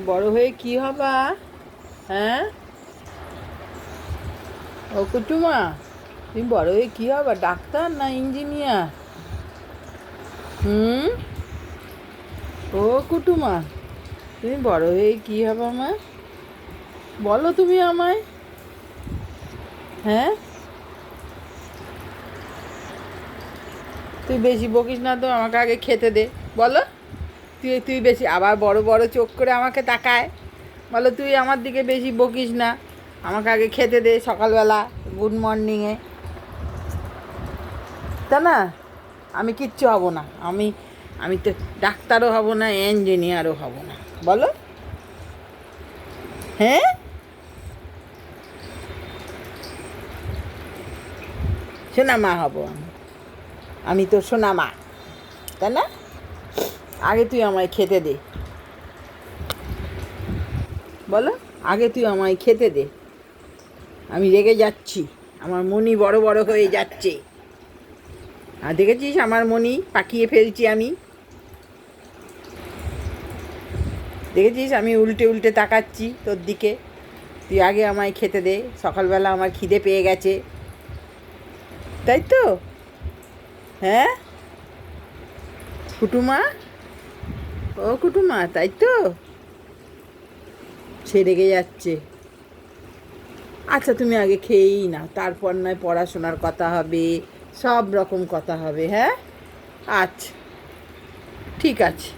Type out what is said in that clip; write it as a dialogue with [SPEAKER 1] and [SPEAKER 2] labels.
[SPEAKER 1] বড় হয়ে কি হবা? হ্যাঁ, ও কুটুমা, তুমি বড় হয়ে কি হবা? ডাক্তার না ইঞ্জিনিয়ার? হুম। ও কুটুমা, তুমি বড় হয়ে কি হবা মা? বলো তুমি আমায়। হ্যাঁ, তুই বেশি বকিস না তো, আমাকে আগে খেতে দে। বলো। তুই তুই বেশি আবার বড় বড় চোখ করে আমাকে তাকায়। বলো, তুই আমার দিকে বেশি বকিস না, আমাকে আগে খেতে দে সকালবেলা গুড মর্নিংয়ে। তা না, আমি কিচ্ছু হব না। আমি আমি তো ডাক্তারও হব না, ইঞ্জিনিয়ারও হব না। বলো। হ্যাঁ, সোনা মা হব আমি। আমি তো সোনা মা, তাই না? আগে তুই আমায় খেতে দে। বলো, আগে তুই আমায় খেতে দে। আমি রেগে যাচ্ছি, আমার মনি বড় বড় হয়ে যাচ্ছে। আর দেখেছিস আমার মনি পাকিয়ে ফেলছি আমি। দেখেছিস আমি উল্টে উল্টে তাকাচ্ছি তোর দিকে। তুই আগে আমায় খেতে দে, সকালবেলা আমার খিদে পেয়ে গেছে। তাই তো? হ্যাঁ কুটুমা, ও কুটুমা, তাই তো? সে রেগে যাচ্ছে। আচ্ছা, তুমি আগে খেয়েই না, তারপর নয় পড়াশোনার কথা হবে, সব রকম কথা হবে। হ্যাঁ, আচ্ছা, ঠিক আছে।